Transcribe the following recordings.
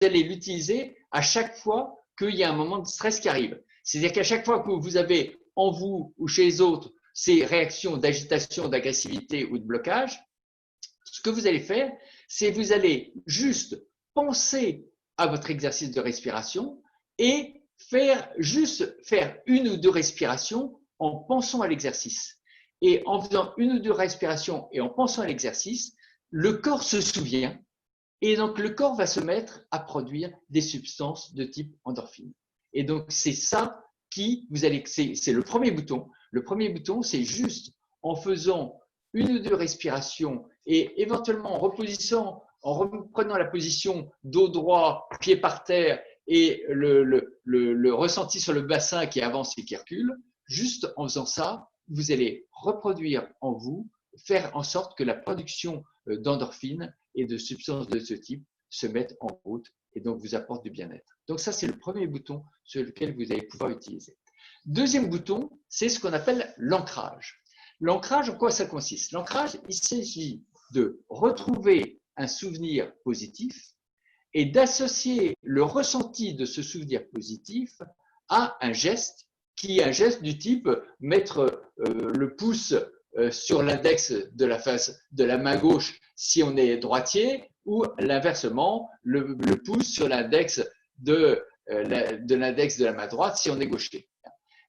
allez l'utiliser à chaque fois qu'il y a un moment de stress qui arrive. C'est-à-dire qu'à chaque fois que vous avez en vous ou chez les autres ces réactions d'agitation, d'agressivité ou de blocage, ce que vous allez faire, c'est vous allez juste penser à votre exercice de respiration et juste faire une ou deux respirations en pensant à l'exercice. Et en faisant une ou deux respirations et en pensant à l'exercice, le corps se souvient et donc le corps va se mettre à produire des substances de type endorphine. Et donc c'est ça qui vous allez, c'est le premier bouton. Le premier bouton, c'est juste en faisant une ou deux respirations et éventuellement en reprenant la position dos droit, pied par terre et le ressenti sur le bassin qui avance et qui recule, juste en faisant ça, vous allez reproduire en vous, faire en sorte que la production d'endorphines et de substances de ce type se mettent en route et donc vous apportent du bien-être. Donc ça, c'est le premier bouton sur lequel vous allez pouvoir utiliser. Deuxième bouton, c'est ce qu'on appelle l'ancrage. L'ancrage, en quoi ça consiste? L'ancrage, il s'agit de retrouver un souvenir positif et d'associer le ressenti de ce souvenir positif à un geste qui est un geste du type mettre le pouce sur l'index de la main gauche si on est droitier ou l'inversement, le pouce sur l'index de l'index de la main droite si on est gaucher.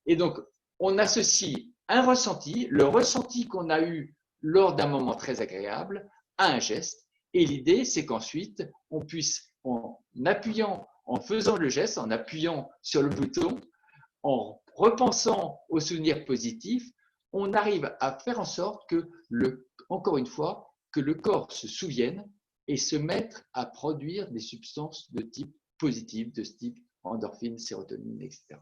Et donc, on associe un ressenti, le ressenti qu'on a eu lors d'un moment très agréable, à un geste. Et l'idée, c'est qu'ensuite, on puisse, en appuyant, en faisant le geste, en appuyant sur le bouton, en repensant aux souvenirs positifs, on arrive à faire en sorte que, encore une fois, que le corps se souvienne et se mette à produire des substances de type positif, de ce type endorphine, sérotonine, etc.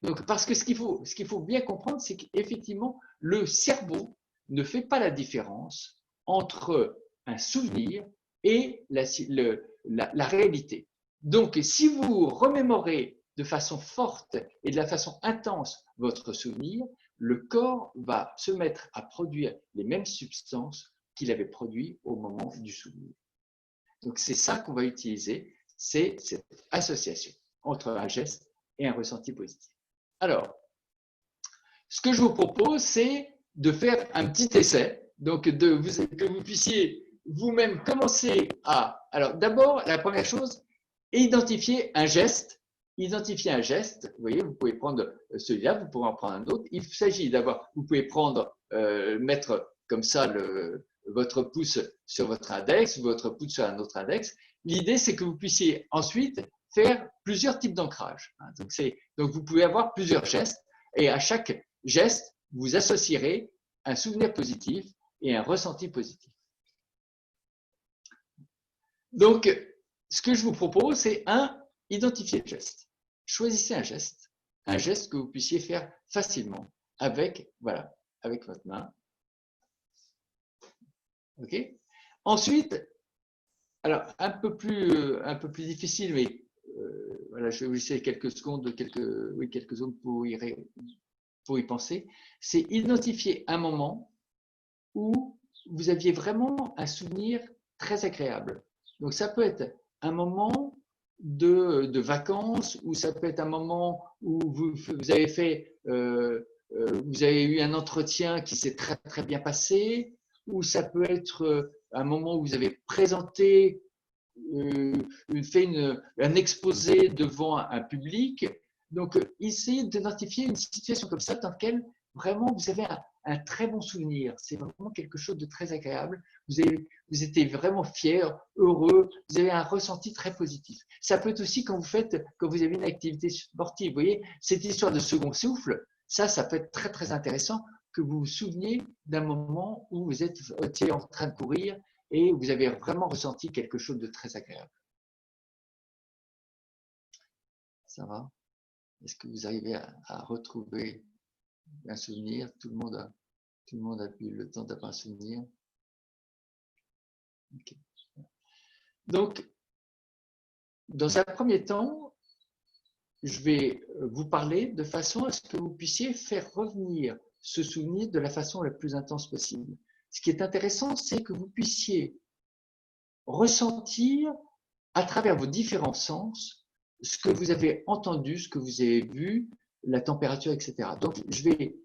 Donc, parce que ce qu'il faut bien comprendre, c'est qu'effectivement, le cerveau ne fait pas la différence entre un souvenir et la réalité. Donc, si vous remémorez de façon forte et de la façon intense votre souvenir, le corps va se mettre à produire les mêmes substances qu'il avait produites au moment du souvenir. Donc, c'est ça qu'on va utiliser, c'est cette association entre un geste et un ressenti positif. Alors, ce que je vous propose, c'est de faire un petit essai, donc que vous puissiez vous-même commencer à… Alors, d'abord, la première chose, identifier un geste. Identifier un geste, vous voyez, vous pouvez prendre celui-là, vous pouvez en prendre un autre. Il s'agit d'avoir, vous pouvez prendre, mettre comme ça votre pouce sur votre index, votre pouce sur un autre index. L'idée, c'est que vous puissiez ensuite faire plusieurs types d'ancrage. Donc, vous pouvez avoir plusieurs gestes et à chaque geste, vous associerez un souvenir positif et un ressenti positif. Donc, ce que je vous propose, c'est identifier le geste. Choisissez un geste que vous puissiez faire facilement avec, voilà, avec votre main. OK? Ensuite, alors un peu plus difficile, mais voilà, je vais vous laisser quelques secondes, quelques secondes pour y penser. C'est identifier un moment où vous aviez vraiment un souvenir très agréable. Donc ça peut être un moment de vacances, ou ça peut être un moment où vous avez fait, vous avez eu un entretien qui s'est très très bien passé, ou ça peut être un moment où vous avez présenté, fait un exposé devant un public. Donc, essayez d'identifier une situation comme ça dans laquelle vraiment vous avez un très bon souvenir. C'est vraiment quelque chose de très agréable. Vous étiez vraiment fier, heureux, vous avez un ressenti très positif. Ça peut être aussi quand vous avez une activité sportive. Vous voyez, cette histoire de second souffle, ça peut être très très intéressant que vous vous souveniez d'un moment où vous étiez en train de courir et vous avez vraiment ressenti quelque chose de très agréable. Ça va? Est-ce que vous arrivez à retrouver un souvenir? Tout le monde a eu le temps d'avoir un souvenir. Okay. Donc, dans un premier temps, je vais vous parler de façon à ce que vous puissiez faire revenir ce souvenir de la façon la plus intense possible. Ce qui est intéressant, c'est que vous puissiez ressentir à travers vos différents sens, ce que vous avez entendu, ce que vous avez vu, la température, etc. Donc, je vais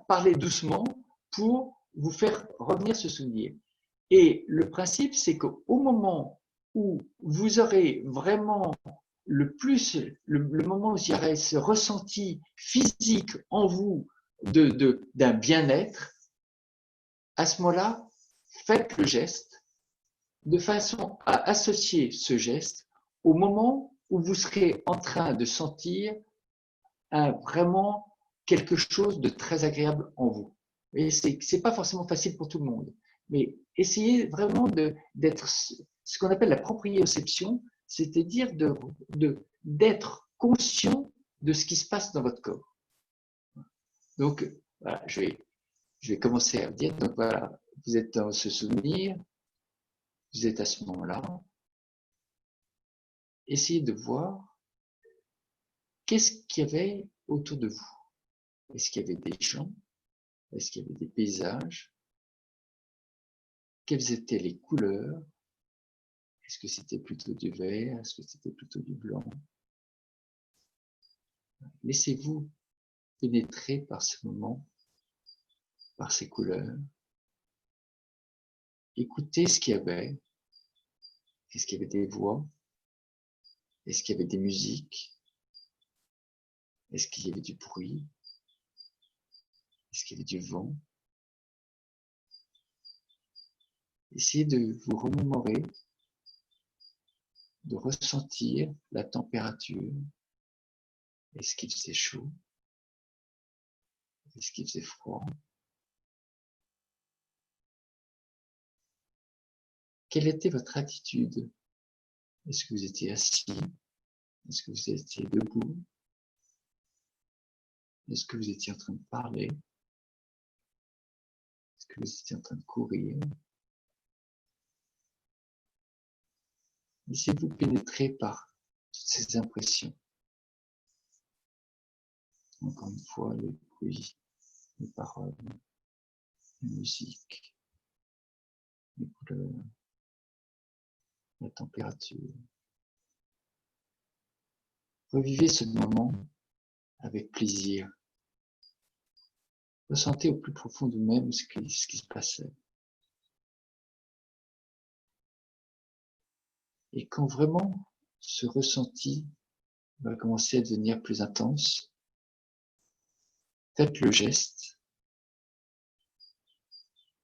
parler doucement pour vous faire revenir ce souvenir. Et le principe, c'est qu'au moment où vous aurez vraiment le moment où il y aurait ce ressenti physique en vous d'un bien-être, à ce moment-là, faites le geste de façon à associer ce geste au moment où vous serez en train de sentir vraiment quelque chose de très agréable en vous. Et c'est pas forcément facile pour tout le monde, mais essayez vraiment d'être ce qu'on appelle la proprioception, c'est-à-dire d'être conscient de ce qui se passe dans votre corps. Donc, voilà, je vais commencer à dire, donc voilà, vous êtes dans ce souvenir, vous êtes à ce moment-là. Essayez de voir qu'est-ce qu'il y avait autour de vous. Est-ce qu'il y avait des gens? Est-ce qu'il y avait des paysages? Quelles étaient les couleurs? Est-ce que c'était plutôt du vert? Est-ce que c'était plutôt du blanc? Laissez-vous pénétrer par ce moment, par ces couleurs. Écoutez ce qu'il y avait. Est-ce qu'il y avait des voix? Est-ce qu'il y avait des musiques? Est-ce qu'il y avait du bruit? Est-ce qu'il y avait du vent? Essayez de vous remémorer, de ressentir la température. Est-ce qu'il faisait chaud? Est-ce qu'il faisait froid? Quelle était votre attitude? Est-ce que vous étiez assis? Est-ce que vous étiez debout? Est-ce que vous étiez en train de parler? Est-ce que vous étiez en train de courir? Laissez-vous pénétrer par toutes ces impressions. Encore une fois, le bruit, les paroles, la musique, les couleurs, la température. Revivez ce moment avec plaisir. Ressentez au plus profond de vous-même ce qui se passait. Et quand vraiment ce ressenti va commencer à devenir plus intense, faites le geste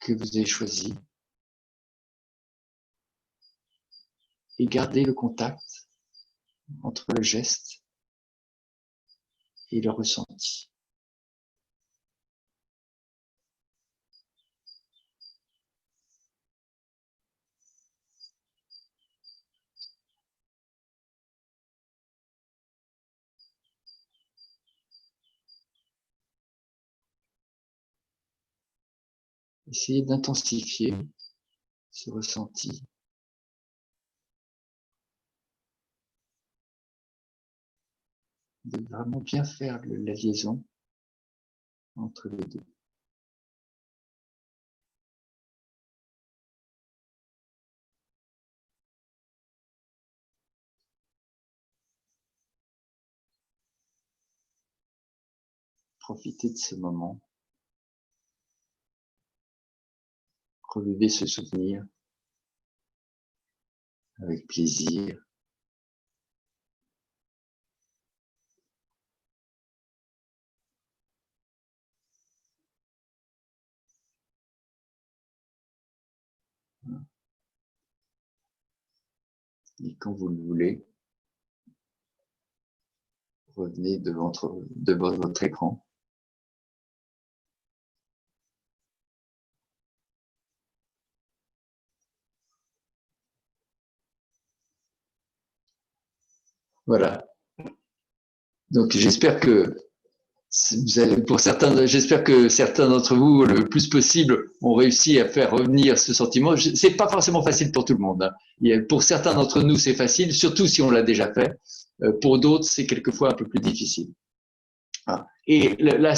que vous avez choisi et gardez le contact entre le geste et le ressenti. Essayez d'intensifier ce ressenti. De vraiment bien faire la liaison entre les deux. Profitez de ce moment. Revivez ce souvenir avec plaisir. Et quand vous le voulez, revenez devant votre écran. Voilà. Donc j'espère que j'espère que certains d'entre vous, le plus possible, ont réussi à faire revenir ce sentiment. C'est pas forcément facile pour tout le monde. Hein. Pour certains d'entre nous, c'est facile, surtout si on l'a déjà fait. Pour d'autres, c'est quelquefois un peu plus difficile. Hein. Et le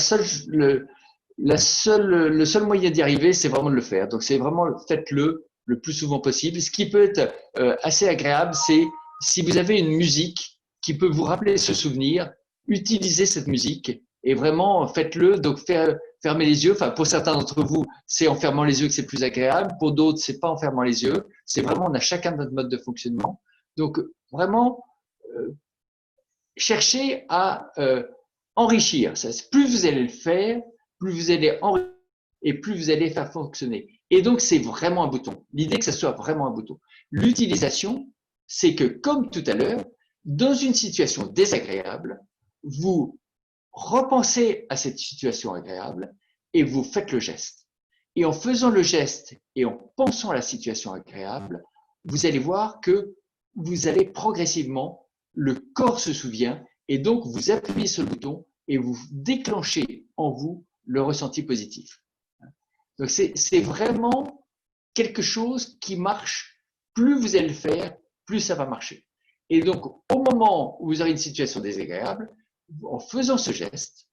seul moyen d'y arriver, c'est vraiment de le faire. Donc c'est vraiment faites-le le plus souvent possible. Ce qui peut être assez agréable, c'est si vous avez une musique qui peut vous rappeler ce souvenir, utilisez cette musique et vraiment faites-le. Donc fermez les yeux. Enfin, pour certains d'entre vous, c'est en fermant les yeux que c'est plus agréable. Pour d'autres, c'est pas en fermant les yeux. C'est vraiment, on a chacun notre mode de fonctionnement. Donc vraiment, cherchez à enrichir. Plus vous allez le faire, plus vous allez enrichir et plus vous allez faire fonctionner. Et donc, c'est vraiment un bouton. L'idée que ça soit vraiment un bouton. L'utilisation, c'est que, comme tout à l'heure, dans une situation désagréable, vous repensez à cette situation agréable et vous faites le geste. Et en faisant le geste et en pensant à la situation agréable, vous allez voir que vous allez progressivement, le corps se souvient et donc vous appuyez sur le bouton et vous déclenchez en vous le ressenti positif. Donc c'est vraiment quelque chose qui marche. Plus vous allez le faire, plus ça va marcher. Et donc, au moment où vous aurez une situation désagréable, en faisant ce geste,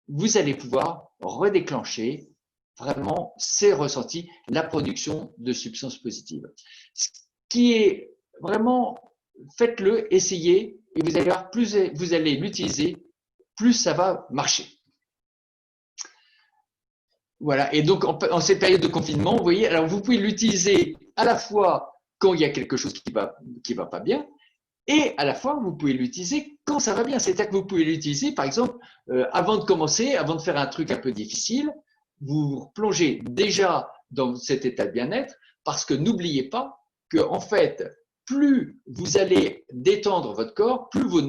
vous allez pouvoir redéclencher vraiment ces ressentis, la production de substances positives. Ce qui est vraiment, faites-le, essayez, et vous allez voir, plus vous allez l'utiliser, plus ça va marcher. Voilà, et donc en cette période de confinement, vous voyez, alors vous pouvez l'utiliser à la fois quand il y a quelque chose qui va pas bien, et à la fois vous pouvez l'utiliser quand ça va bien. C'est-à-dire que vous pouvez l'utiliser, par exemple, avant de commencer, avant de faire un truc un peu difficile, vous plongez déjà dans cet état de bien-être, parce que n'oubliez pas que en fait, plus vous allez détendre votre corps, plus vos